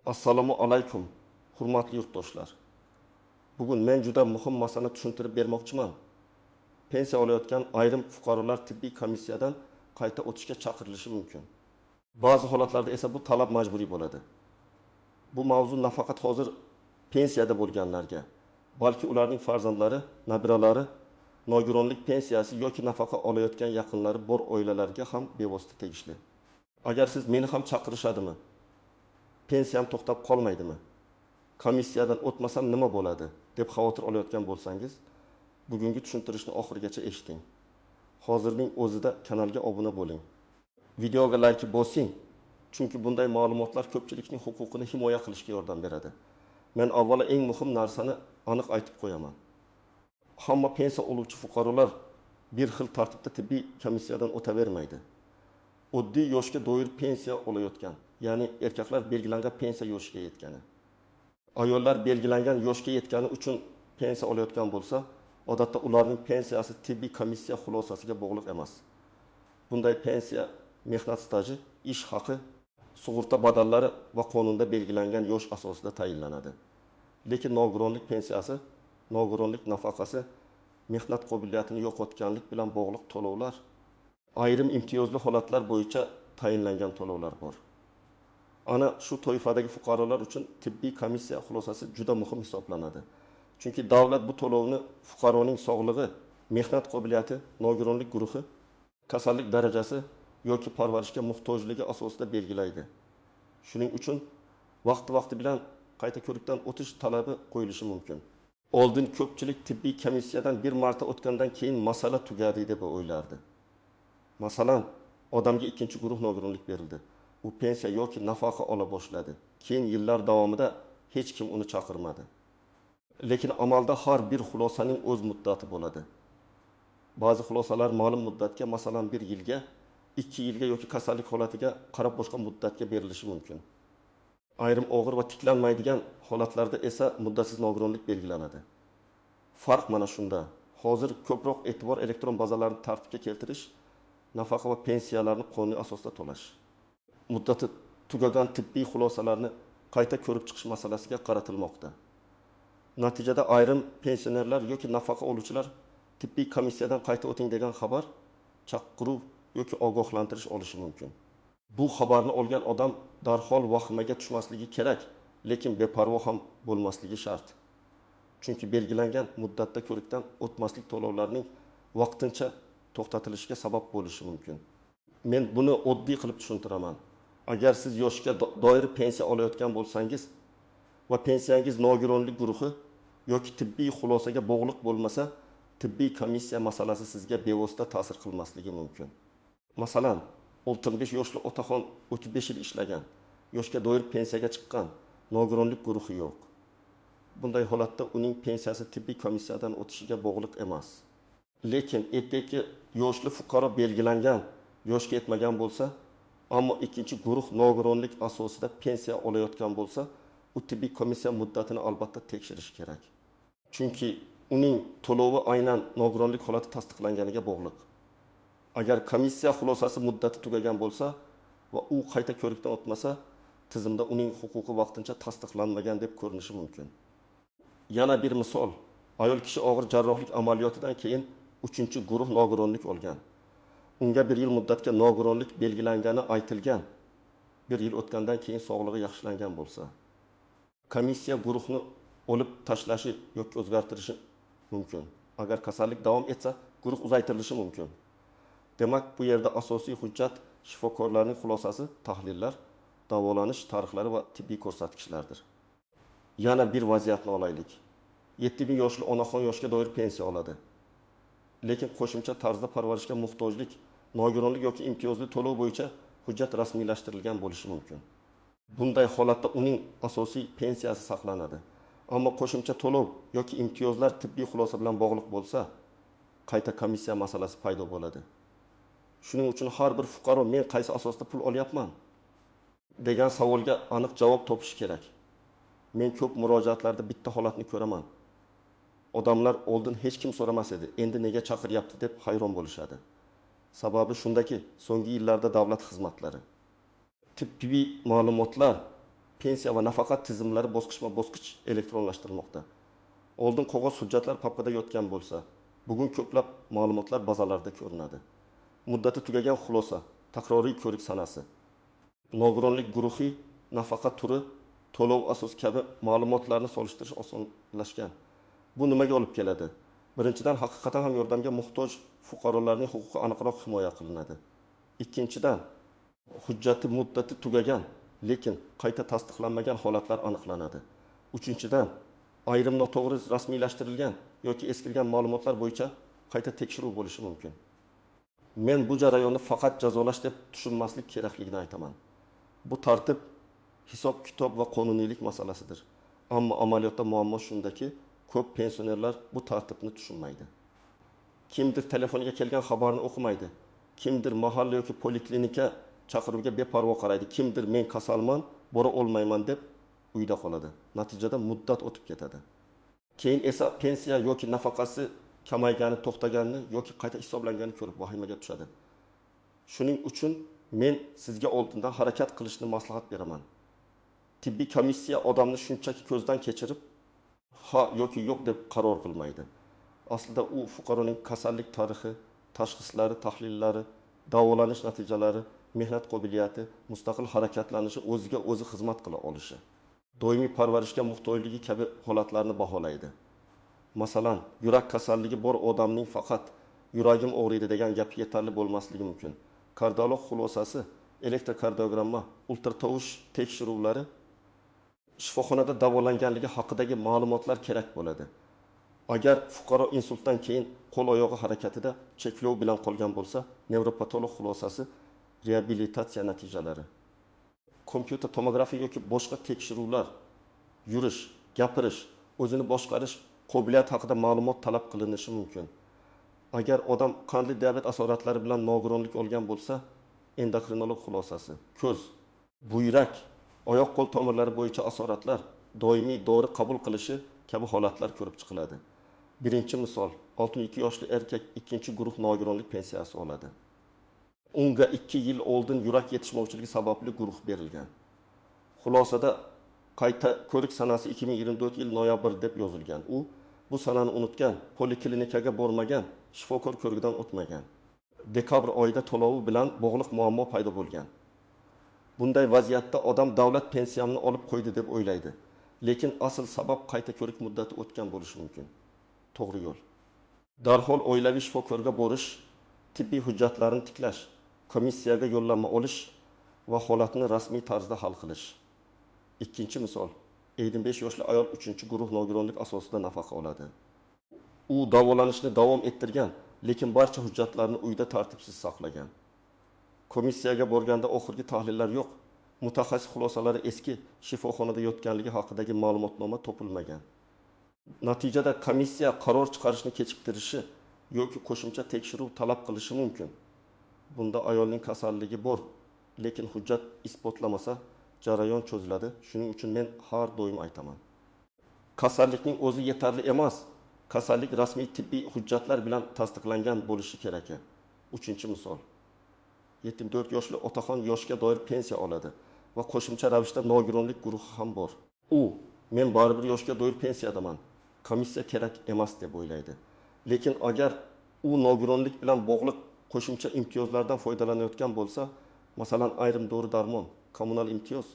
Assalomu alaykum, hurmatli yurtdoshlar. Bugun men juda muhim masalani tushuntirib bermoqchiman. Pensiya olayotgan ayrim fuqarolar tibbiy komissiyadan qayta o'tishga chaqirilishi mumkin. Ba'zi holatlarda esa bu talab majburiy bo'ladi. Bu mavzu nafaqat hozir pensiyada bo'lganlarga, balki ularning farzandlari, nabiralari, nogironlik pensiyasi yoki nafaqa olayotgan yaqinlari bor oilalarga ham bevosita tegishli. Agar siz meni ham chaqirishadimi? Pensiyam to'xtab qolmaydimi? Komissiyadan o'tmasam nima bo'ladi deb xavotir olayotgan bo'lsangiz, bugungi tushuntirishni oxirigacha eshiting. Hozirning o'zida kanalga obuna bo'ling. Videoga like bosing, chunki bunday ma'lumotlar ko'pchilikning huquqini himoya qilishga yordam beradi. Men avvalo eng muhim narsani aniq aytib qo'yaman. Hamma pensiya oluvchi fuqarolar bir xil tartibda tibbiy komissiyadan o'tavermaydi. Oddiy yoshga doir pensiya olayotgan, ya'ni erkaklar belgilangan pensiya yoshiga yetgani, ayollar belgilangan yoshga yetgani uchun pensiya olayotgan bo'lsa, odatda ularning pensiyasi tibbiy komissiya xulosasiga bog'liq emas. Bunday pensiya mehnat staji, ish haqi, sug'urta badallari va qonunda belgilangan yosh asosida tayinlanadi. Lekin nogironlik pensiyasi, nogironlik nafaqasi, mehnat qobiliyatini yo'qotganlik bilan bog'liq to'lovlar, ayrim imtiyozli holatlar bo'yicha tayinlangan to'lovlar bor. Ana shu toifadagi fuqarolar uchun tibbiy komissiya xulosasi juda muhim hisoblanadi. Chunki davlat bu to'lovni fuqaroning sog'lig'i, mehnat qobiliyati, nogironlik guruhi, kasallik darajasi yoki parvarishga muhtojligi asosida belgilaydi. Shuning uchun vaqti bilan qayta ko'rikdan o'tish talabi qo'yilishi mumkin. Oldin ko'pchilik tibbiy komissiyadan bir marta o'tgandan keyin masala tugadi deb o'ylardi. Masalan, odamga ikkinchi guruh nogironlik berildi. U pensiya yoki nafaqa ola boshladi. Keyin yillar davomida hech kim uni chaqirmadi. Lekin amalda har bir xulosaning o'z muddati bo'ladi. Ba'zi xulosalar ma'lum muddatga, masalan 1 yilga, 2 yilga yoki kasallik holatiga qarab boshqa muddatga berilishi mumkin. Ayrim og'ir va tiklanmaydigan holatlarda esa muddatsiz nogironlik belgilanadi. Farq mana shunda. Hozir ko'proq e'tibor elektron bazalarini tartibga keltirish, nafaqa va pensiyalarni qonuniy asosda to'lash, muddati tugagan tibbiy xulosalarni qayta ko'rib chiqish masalasiga qaratilmoqda. Natijada ayrim pensionerlar yoki nafaqa oluvchilar tibbiy komissiyadan qayta o'ting degan xabar, chaqiruv yoki ogohlantirish olishi mumkin. Bu xabarni olgan odam darhol vahimaga tushmasligi kerak, lekin beparvo ham bo'lmasligi shart. Chunki belgilangan muddatda ko'rikdan o'tmaslik to'lovlarining vaqtincha to'xtatilishiga sabab bo'lishi mumkin. Men buni oddiy qilib tushuntiraman. Agar siz yoshga doir pensiya olayotgan bo'lsangiz va pensiyangiz nogironlik guruhi yoki tibbiy xulosaga bog'liq bo'lmasa, tibbiy komissiya masalasi sizga bevosita ta'sir qilmasligi mumkin. Masalan, 65 yoshli otaxon 35 yil ishlagan, yoshga doir pensiyaga chiqqan, nogironlik guruhi yo'q. Bunday holatda uning pensiyasi tibbiy komissiyadan o'tishiga bog'liq emas. Lekin ertaki yoshli fuqaro belgilangan, yoshga yetmagan bo'lsa, ammo ikkinchi guruh nogironlik asosida pensiya olayotgan bo'lsa, u tibbiy komissiya muddatini albatta tekshirish kerak. Chunki uning to'lovi aynan nogironlik holati tasdiqlanganiga bog'liq. Agar komissiya xulosasi muddati tugagan bo'lsa va u qayta ko'rikdan o'tmasa, tizimda uning huquqi vaqtincha tasdiqlanmagan deb ko'rinishi mumkin. Yana bir misol, ayol kishi og'ir jarrohlik amaliyotidan keyin 3-guruh nogironlik olgan. Unga 1 yil muddatga nogironlik belgilangani aytilgan. 1 yil o'tgandan keyin sog'lig'i yaxshilangan bo'lsa, komissiya guruhni olib tashlashi yoki o'zgartirishi mumkin. Agar kasallik davom etsa, guruh uzaytirilishi mumkin. Demak, bu yerda asosiy hujjat shifokorlarning xulosasi, tahlillar, davolanish tarixlari va tibbiy ko'rsatkichlardir. Yana bir vaziyatni olaylik. 7000 yoshli onaxon yoshga doir pensiya oladi. Lekin qo'shimcha tarzda parvarishga muhtojlik, nogironlik yoki imtiyozli to'lov bo'yicha hujjat rasmiylashtirilgan bo'lishi mumkin. Bunday holatda uning asosiy pensiyasi saqlanadi. Ammo qo'shimcha to'lov yoki imtiyozlar tibbiy xulosa bilan bog'liq bo'lsa, qayta komissiya masalasi paydo bo'ladi. Shuning uchun har bir fuqaro men qaysi asosda pul olyapman degan savolga aniq javob topish kerak. Men ko'p murojaatlarda bitta holatni ko'raman. Odamlar oldin hech kim so'ramas edi, endi nega chaqiryapti deb hayron bo'lishadi. Sababi shundaki, so'nggi yillarda davlat xizmatlari, tibbiy ma'lumotlar pensiya va nafaqa tizimlari bosqichma-bosqich elektronlashtirilmoqda. Oldin qog'oz hujjatlar papkada yotgan bo'lsa, bugun ko'plab ma'lumotlar bazalarida ko'rinadi. Muddati tugagan xulosa, takroriy ko'rik sanasi, nogironlik guruhi, nafaqa turi, to'lov asosi kabi ma'lumotlarni solishtirish osonlashgan. Bu nimaga olib keladi? Birinchidan, haqiqatan ham yordamga muhtoj fuqarolarning huquqi aniqroq himoya qilinadi. Ikkinchidan, hujjati muddati tugagan, lekin qayta tasdiqlanmagan holatlar aniqlanadi. Uchinchidan, ayrim noto'g'ri rasmiylashtirilgan yoki eskirgan ma'lumotlar bo'yicha qayta tekshiruv bo'lishi mumkin. Men bu jarayonni faqat jazolash deb tushunmaslik kerakligini aytaman. Bu tartib hisob-kitob va qonuniylik masalasidir. Ammo amaliyotda muammo shundaki, ko'p pensionerlar bu tartibni tushunmaydi. Kimdir telefoniga kelgan xabarni o'qimaydi. Kimdir mahalla yoki poliklinika chaqiruvga beparvo qaraydi. Kimdir men kasalman, bora olmayman deb uyda qoladi. Natijada muddat o'tib ketadi. Keyin esa pensiya yoki nafaqasi kamaygani, to'xtaganini yoki qayta hisoblanganini ko'rib vahimaga tushadi. Shuning uchun men sizga oldindan harakat qilishni maslahat beraman. Tibbiy komissiya odamni shunchaki ko'zdan kechirib, ha yoki yo'q deb qaror qilmaydi. Aslida u fuqaroning kasallik tarixi, tashxislari, tahlillari, davolanish natijalari, mehnat qobiliyati, mustaqil harakatlanishi, o'ziga o'zi xizmat qila olishi, doimiy parvarishga muhtojligi kabi holatlarni baholaydi. Masalan, yurak kasalligi bor odamning faqat yuragim og'riydi degan gap yetarli bo'lmasligi mumkin. Kardiolog xulosasi, elektrokardiogramma, ultratovush tekshiruvlari, shifoxonada davolanganligi haqidagi ma'lumotlar kerak bo'ladi. Agar fuqaro insultdan keyin qo'l-oyog'i harakatida cheklov bilan qolgan bo'lsa, nevropatolog xulosasi, reabilitatsiya natijalari. Kompyuter tomografiya yoki boshqa tekshiruvlar, yurish, gapirish, o'zini boshqarish qobiliyati haqida ma'lumot talab qilinishi mumkin. Agar odam qandli diabet asoratlari bilan nogironlik olgan bo'lsa, endokrinolog xulosasi, ko'z, buyrak, oyoq-qo'l tomirlari bo'yicha asoratlar, doimiy dori qabul qilishi kabi holatlar ko'rib chiqiladi. Birinchi misol, 62 yoshli erkak ikkinchi guruh nogironlik pensiyasi oladi. Unga 2 yil oldin yurak yetishmovchiligi sababli guruh berilgan. Xulosada qayta ko'rik sanasi 2024 yil noyabr deb yozilgan. U bu sanani unutgan, poliklinikaga bormagan, shifokor ko'rigidan o'tmagan. Dekabr oyida to'lovi bilan bog'liq muammo paydo bo'lgan. Bunday vaziyatda odam davlat pensiyamni olib qo'ydi deb o'ylaydi. Lekin asl sabab qayta ko'rik muddati o'tgan bo'lishi mumkin. To'g'ri yo'l. Darhol oilaviy shifokorga borish, tibbiy hujjatlarni tiklash, komissiyaga yo'llanma olish va holatni rasmiy tarzda hal qilish. Ikkinchi misol, 55 yoshli ayol 3-guruh nogironlik asosida nafaqa oladi. U davolanishni davom ettirgan, lekin barcha hujjatlarni uyda tartibsiz saqlagan. Komissiyaga borganda oxirgi tahlillar yo'q, mutaxassis xulosalari eski, shifoxonada yotganligi haqidagi ma'lumotnoma topilmagan. Natijada komissiya qaror chiqarishni kechiktirishi yoki qo'shimcha tekshiruv talab qilishi mumkin. Bunda ayolning kasalligi bor, lekin hujjat isbotlamasa, jarayon cho'ziladi. Shuning uchun men har doim aytaman. Kasallikning o'zi yetarli emas. Kasallik rasmiy tibbiy hujjatlar bilan tasdiqlangan bo'lishi kerak. Uchinchi misol. 74 yoshli otaxon yoshga doir pensiya oladi va qo'shimcha ravishda nogironlik guruhi ham bor. U, men baribir yoshga doir pensiyadaman, komissiya kerak emas deb o'ylaydi. Lekin agar u nogironlik bilan bog'liq qo'shimcha imtiyozlardan foydalanayotgan bo'lsa, masalan, ayrim dori-darmon, kommunal imtiyoz,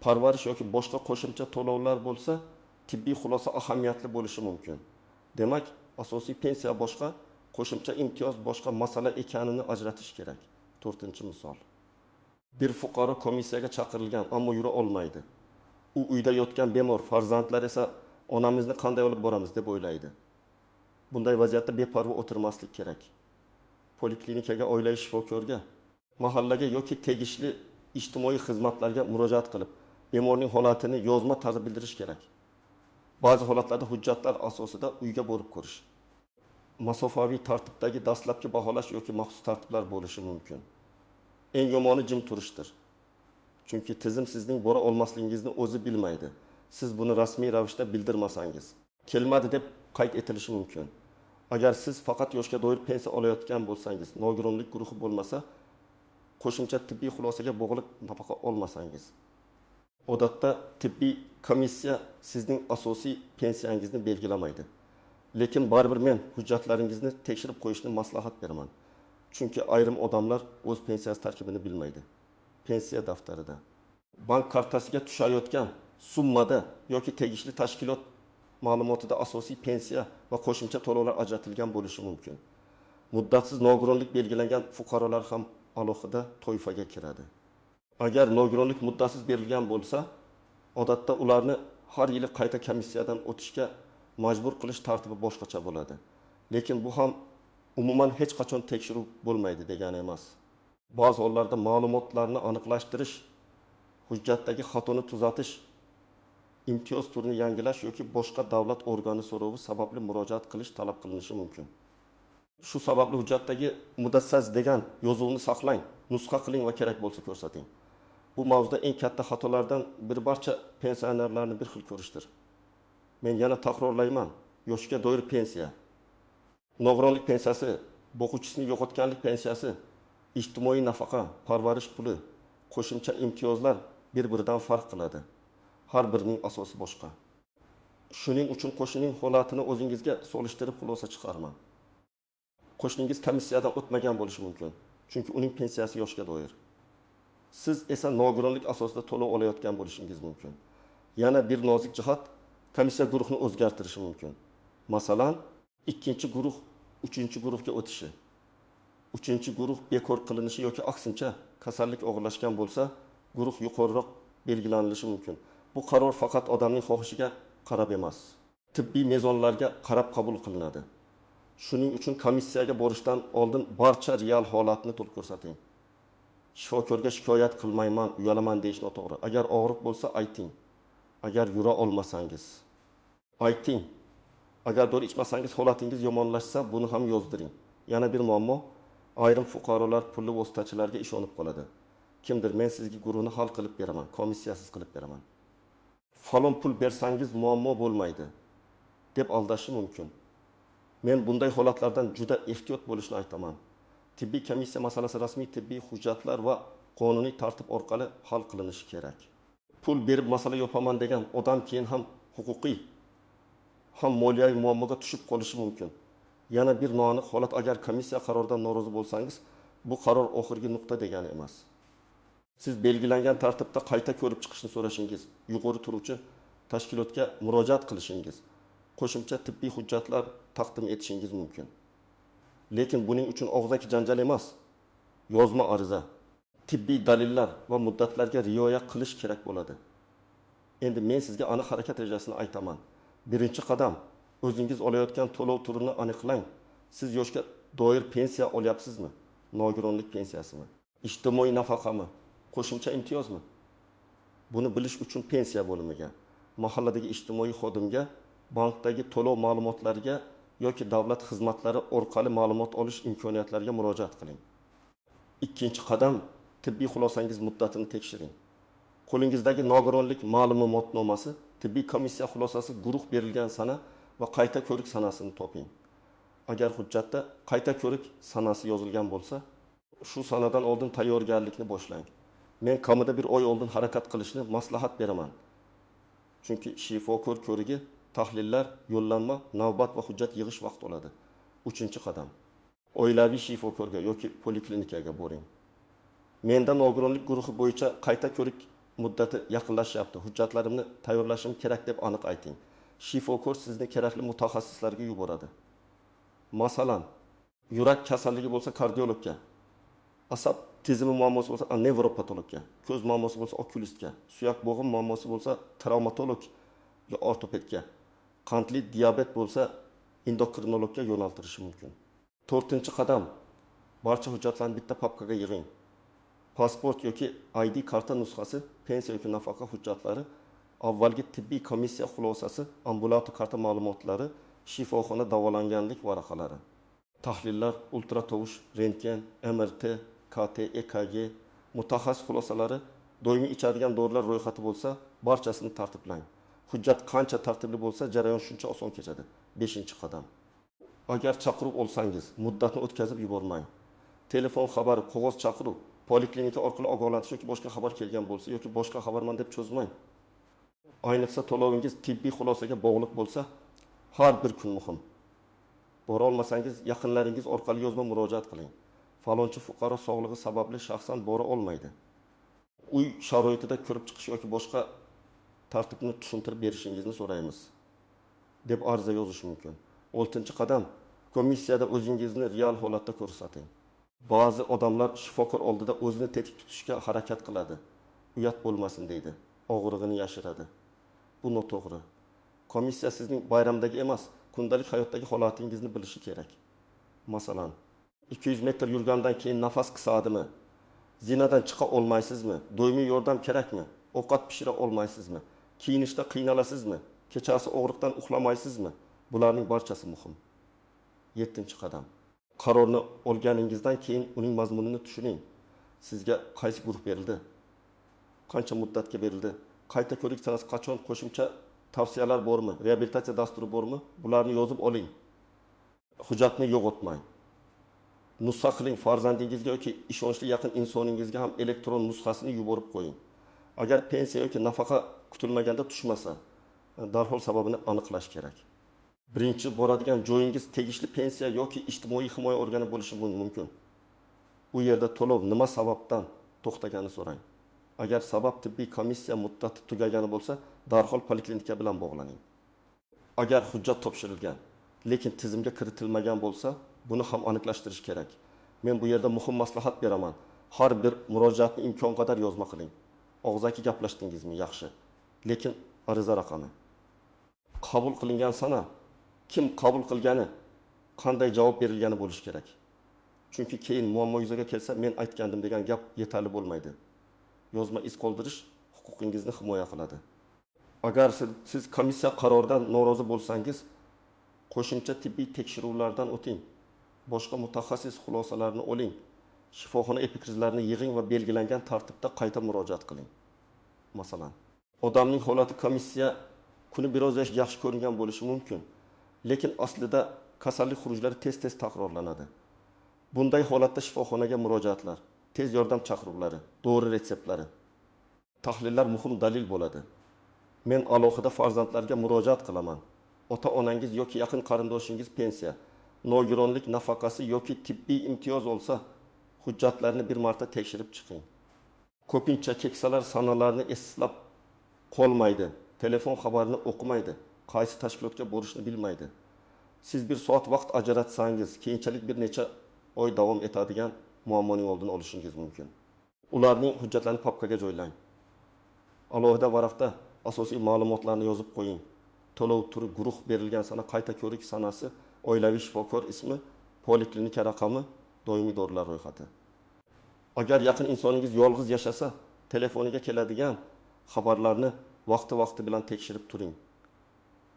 parvarish yoki boshqa qo'shimcha to'lovlar bo'lsa, tibbiy xulosa ahamiyatli bo'lishi mumkin. Demak, asosiy pensiya boshqa, qo'shimcha imtiyoz boshqa masala ekanini ajratish kerak. 4-misol. Bir fuqaro komissiyaga chaqirilgan, ammo yura olmaydi. U uyda yotgan bemor, farzandlar esa onamizni qanday olib boramiz deb o'ylaydi. Bunday vaziyatda beparvo o'tirmaslik kerak. Poliklinikaga, oilaviy shifokorga, mahallaga yoki tegishli ijtimoiy xizmatlarga murojaat qilib, bemorning holatini yozma tarzda bildirish kerak. Ba'zi holatlarda hujjatlar asosida uyga borib ko'rish. Masofaviy tartibdagi dastlabki baholash yoki maxsus tartiblar bo'lishi mumkin. Eng yomoni jim turishdir. Chunki tizim sizning bora olmasligingizni o'zi bilmaydi. Siz buni rasmiy ravishda bildirmasangiz, kelmadi deb qayd etilishi mumkin. Agar siz faqat yoshga doir pensiya olayotgan bo'lsangiz, nogironlik guruhi bo'lmasa, qo'shimcha tibbiy xulosaga bog'liq nafaqa olmasangiz, Odatda tibbiy komissiya sizning asosiy pensiyangizni belgilamaydi. Lekin baribir men hujjatlaringizni tekshirib qo'yishni maslahat beraman. Chunki ayrim odamlar o'z pensiyasi tarkibini bilmaydi. Pensiya daftarida bank kartasiga tushayotgan summada yoki tegishli tashkilot ma'lumotida asosiy pensiya va qo'shimcha to'lovlar ajratilgan bo'lishi mumkin. Muddatsiz nogironlik belgilangan fuqarolar ham alohida toifaga kiradi. Agar nogironlik muddatsiz berilgan bo'lsa, odatda ularni har yili qayta komissiyadan o'tishga majbur qilish tartibi boshqacha bo'ladi. Lekin bu ham umuman hech qachon tekshiruv bo'lmaydi degani emas. Ba'zi hollarda ma'lumotlarni aniqlashtirish, hujjatdagi xatoni tuzatish, imtiyoz turini yangilash yoki boshqa davlat organi so'rovi sababli murojaat qilish talab qilinishi mumkin. Shu sababli hujjatdagi muddatsiz degan yozuvni saqlang, nusxa qiling va kerak bo'lsa ko'rsating. Bu mavzuda eng katta xatolardan biri barcha pensionerlarni bir xil ko'rishdir. Men yana takrorlayman, yoshga doir pensiya, nogironlik pensiyasi, boquvchisini yo'qotganlik pensiyasi, ijtimoiy nafaqa, parvarish puli, qo'shimcha imtiyozlar bir-biridan farq qiladi. Har birining asosi boshqa. Shuning uchun qo'shnining holatini o'zingizga solishtirib xulosa chiqarmang. Qo'shningiz komissiyadan o'tmagan bo'lishi mumkin, chunki uning pensiyasi yoshga doir. Siz esa nogironlik asosida to'lov olayotgan bo'lishingiz mumkin. Yana bir nozik jihat, komissiya guruhini o'zgartirishi mumkin. Masalan, ikkinchi guruh uchinchi guruhga o'tishi, uchinchi guruh bekor qilinishi yoki aksincha kasallik og'irlashgan bo'lsa, guruh yuqoriroq belgilanilishi mumkin. Bu qaror faqat odamning xohishiga qarab emas, tibbiy mezonlarga qarab qabul qilinadi. Shuning uchun komissiyaga borishdan oldin barcha real holatni to'liq ko'rsating. Shifokorga shikoyat qilmayman, uyalaman deyish noto'g'ri. Agar og'riq bo'lsa ayting. Agar yura olmasangiz ayting. Agar dori ichmasangiz holatingiz yomonlashsa, buni ham yozdiring. Yana bir muammo, ayrim fuqarolar pulli vositachilarga ishonib qoladi. Kimdir men sizga guruhni hal qilib beraman, komissiyasiz qilib beraman. Falon pul bersangiz muammo bo'lmaydi deb aldashi mumkin. Men bunday holatlardan juda ehtiyot bo'lishni aytaman. Tibbiy komissiya masalasi rasmiy tibbiy hujjatlar va qonuniy tartib orqali hal qilinishi kerak. Pul berib masala yopaman degan odam keyin ham huquqiy, ham moliyaviy muammoga tushib qolishi mumkin. Yana bir noaniq holat, agar komissiya qaroridan norozi bo'lsangiz, bu qaror oxirgi nuqta degani emas. Siz belgilangan tartibda qayta ko'rib chiqishni so'rashingiz, yuqori turuvchi tashkilotga murojaat qilishingiz, qo'shimcha tibbiy hujjatlar taqdim etishingiz mumkin. Lekin buning uchun og'zaki janjal emas, yozma ariza, tibbiy dalillar va muddatlarga rioya qilish kerak bo'ladi. Endi men sizga aniq harakat rejasini aytaman. Birinchi qadam, o'zingiz olayotgan to'lov turini aniqlang. Siz yoshga doir pensiya olyapsizmi? Nogironlik pensiyasimi? Ijtimoiy nafaqami? Qo'shimcha imtiyozmi? Buni bilish uchun pensiya bo'limiga, mahalladagi ijtimoiy xodimga, bankdagi to'lov ma'lumotlariga yoki davlat xizmatlari orqali ma'lumot olish imkoniyatlariga murojaat qiling. Ikkinchi qadam, tibbiy xulosangiz muddatini tekshiring. Qo'lingizdagi nogironlik ma'lumotnomasi, tibbiy komissiya xulosasi, guruh berilgan sana va qayta ko'rik sanasini toping. Agar hujjatda qayta ko'rik sanasi yozilgan bo'lsa, shu sanadan oldin tayyorgarlikni boshlang. Men kamida bir oy oldin harakat qilishni maslahat beraman. Chunki shifokor ko'rigi, tahlillar, yo'llanma, navbat va hujjat yig'ish vaqt oladi. 3-qadam. Oilaviy shifokorga yoki poliklinikaga boring. Menda nogironlik guruhi bo'yicha qayta ko'rik muddati yaqinlashyapti. Hujjatlarimni tayyorlashim kerak deb aniq ayting. Shifokor sizni kerakli mutaxassislarga yuboradi. Masalan, yurak kasalligi bo'lsa kardiologga, asab tizimi muammosi bo'lsa nevropatologga, ko'z muammosi bo'lsa okulistga, suyak bo'g'im muammosi bo'lsa travmatolog yo ortopedga, qandli diabet bo'lsa endokrinologga yo'naltirishi mumkin. 4-qadam, barcha hujjatlarni bitta papkaga yig'ing. Pasport yoki ID karta nusxasi, pensiya yoki nafaqa hujjatlari, avvalgi tibbiy komissiya xulosasi, ambulator karta ma'lumotlari, shifoxona davolanganlik varaqalari, tahlillar, ultratovush, rentgen, MRT, KT, EKG, mutaxassis xulosalari, doimiy ichadigan dorilar ro'yxati bo'lsa, barchasini tartiblang. Hujjat qancha tartibli bo'lsa, jarayon shuncha oson kechadi. 5-qadam. Agar chaqiruv olsangiz, muddatni o'tkazib yubormang. Telefon xabari, qog'oz chaqiruv Poliklinika orqali ogohlantirish yoki boshqa xabar kelgan bo'lsa yoki boshqa xabarman deb cho'zmang. Ayniqsa to'lovingiz tibbiy xulosaga bog'liq bo'lsa, har bir kun muhim. Bora olmasangiz yaqinlaringiz orqali yozma murojaat qiling. Falonchi fuqaro sog'lig'i sababli shaxsan bora olmaydi. Uy sharoitida ko'rib chiqish yoki boshqa tartibni tushuntirib berishingizni so'raymiz deb ariza yozish mumkin. 6-qadam, komissiyada o'zingizni real holatda ko'rsating. Ba'zi odamlar shifokor oldida o'zini tetik tutishga harakat qiladi. Uyat bo'lmasin deydi. Og'rig'ini yashiradi. Bu noto'g'ri. Komissiya sizning bayramdagi emas, kundalik hayotdagi holatingizni bilishi kerak. Masalan, 200 metr yurgandan keyin nafas qisadimi? Zinadan chiqa olmaysizmi? Doimiy yordam kerakmi? Ovqat pishira olmaysizmi? Kiyinishda qiynalasizmi? Kechasi og'riqdan uxlamaysizmi? Bularning barchasi muhim. 7-qadam. Qarorni olganingizdan keyin uning mazmunini tushuning. Sizga qaysi guruh berildi? Qancha muddatga berildi? Qayta ko'rik sanasi qachon, qo'shimcha tavsiyalar bormi? Reabilitatsiya dasturi bormi? Bularni yozib oling. Hujjatni yo'qotmang. Nusxa qiling, farzandingizga yoki ishonchli yaqin insoningizga ham elektron nusxasini yuborib qo'ying. Agar pensiya yoki nafaqa kutilmaganda tushmasa, darhol sababini aniqlash kerak. Birinchi boradigan joyingiz tegishli pensiya yoki ijtimoiy himoya organi bo'lishi mumkin. U yerda to'lov nima sababdan to'xtaganini so'rang. Agar sabab tibbiy komissiya muddati tugagani bo'lsa, darhol poliklinika bilan bog'laning. Agar hujjat topshirilgan, lekin tizimga kiritilmagan bo'lsa, buni ham aniqlashtirish kerak. Men bu yerda muhim maslahat beraman. Har bir murojaatni imkon qadar yozma qiling. Og'zaki gaplashdingizmi? Yaxshi. Lekin ariza raqami. Qabul qilingan sana, kim qabul qilgani, qanday javob berilgani bo'lishi kerak. Chunki keyin muammo yuzaga kelsa, men aytgandim degan gap yetarli bo'lmaydi. Yozma iz qoldirish huquqingizni himoya qiladi. Agar siz komissiya qaroridan norozi bo'lsangiz, qo'shimcha tibbiy tekshiruvlardan o'ting. Boshqa mutaxassis xulosalarini oling. Shifoxona epikrizlarini yig'ing va belgilangan tartibda qayta murojaat qiling. Masalan, odamning holati komissiya kuni biroz yaxshi ko'ringan bo'lishi mumkin, lekin aslida kasallik xurujlari tez-tez takrorlanadi. Bunday holatda shifoxonaga murojaatlar, tez yordam chaqiruvlari, dori retseptlari, tahlillar muhim dalil bo'ladi. Men alohida farzandlarga murojaat qilaman. Ota-onangiz yoki yaqin qarindoshingiz pensiya, nogironlik nafaqasi yoki tibbiy imtiyoz olsa, hujjatlarni bir marta tekshirib chiqing. Ko'pincha keksalar sanalarni eslab qolmaydi, telefon xabarini o'qimaydi, qaysi tashkilotga borishni bilmaydi. Siz bir soat vaqt ajratsangiz, keyinchalik bir necha oy davom etadigan muammoning oldini olishingiz mumkin. Ularning hujjatlarini papkaga joylang. Alohida varaqda asosiy ma'lumotlarni yozib qo'ying. To'lov turi, guruh, berilgan sana, qayta ko'rik sanasi, oilaviy shifokor ismi, poliklinika raqami, doimiy dorilar ro'yxati. Agar yaqin insoningiz yolg'iz yashasa, telefoniga keladigan xabarlarni vaqti bilan tekshirib turing.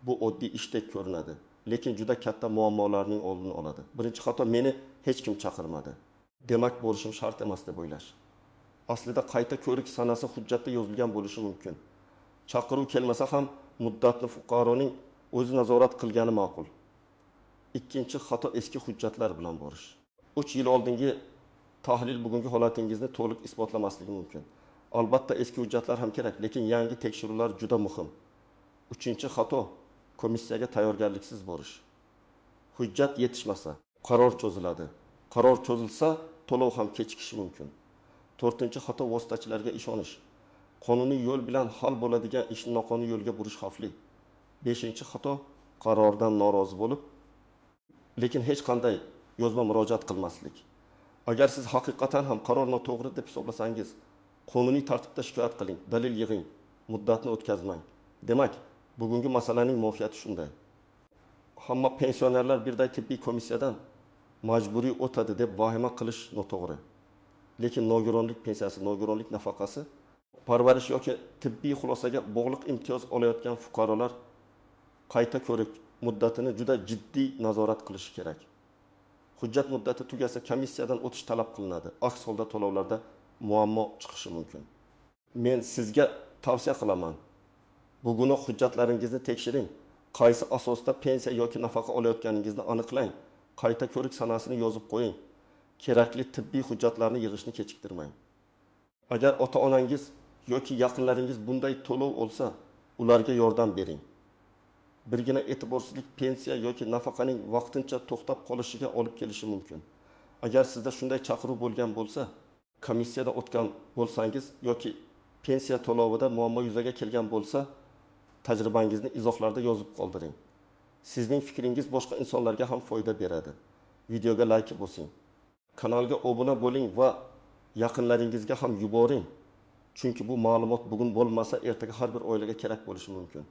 Bu oddiy ishdek ko'rinadi, lekin juda katta muammolarning oldini oladi. Birinchi xato, meni hech kim chaqirmadi. Demak, borishim shart emas deb o'ylash. Aslida qayta ko'rik sanasi hujjatda yozilgan bo'lishi mumkin. Chaqiruv kelmasa ham muddatni fuqaroning o'zi nazorat qilgani ma'qul. Ikkinchi xato, eski hujjatlar bilan borish. 3 yil oldingi tahlil bugungi holatingizni to'liq isbotlamasligi mumkin. Albatta eski hujjatlar ham kerak, lekin yangi tekshiruvlar juda muhim. 3-xato, komissiyaga tayyorgarliksiz borish. Hujjat yetishmasa, qaror cho'ziladi. Qaror cho'zilsa, to'lov ham kechikishi mumkin. 4-xato, vositachilarga ishonish. Qonuniy yo'l bilan hal bo'ladigan ishni noqonuniy yo'lga burish xavfli. 5-xato, qarordan norozi bo'lib, lekin hech qanday yozma murojaat qilmaslik. Agar siz haqiqatan ham qaror noto'g'ri deb hisoblasangiz, qonuniy tartibda shikoyat qiling, dalil yig'ing, muddatni o'tkazmang. Demak, bugungi masalaning mohiyati shunday. Hamma pensionerlar birday tibbiy komissiyadan majburiy o'tadi deb vahima qilish noto'g'ri. Lekin nogironlik pensiyasi, nogironlik nafaqasi, parvarish yoki tibbiy xulosaga bog'liq imtiyoz olayotgan fuqarolar qayta ko'rik muddatini juda jiddiy nazorat qilishi kerak. Hujjat muddati tugasa komissiyadan o'tish talab qilinadi. Aks holda to'lovlarda muammo chiqishi mumkin. Men sizga tavsiya qilaman. Bugun hujjatlaringizni tekshiring. Qaysi asosda pensiya yoki nafaqa olayotganingizni aniqlang. Qayta ko'rik sanasini yozib qo'ying. kerakli tibbiy hujjatlarni yig'ishni kechiktirmang. Agar ota-onangiz yoki yaqinlaringiz bunday to'lov olsa, ularga yordam bering. Birgina e'tiborsizlik pensiya yoki nafaqaning vaqtincha to'xtab qolishiga olib kelishi mumkin. Agar sizda shunday chaqiruv bo'lgan bo'lsa, komissiyada o'tgan bo'lsangiz yoki pensiya to'lovida muammo yuzaga kelgan bo'lsa, tajribangizni izohlarda yozib qoldiring. Sizning fikringiz boshqa insonlarga ham foyda beradi. Videoga like bosing. Kanalga obuna bo'ling va yaqinlaringizga ham yuboring. Chunki bu ma'lumot bugun bo'lmasa, ertaga har bir oilaga kerak bo'lishi mumkin.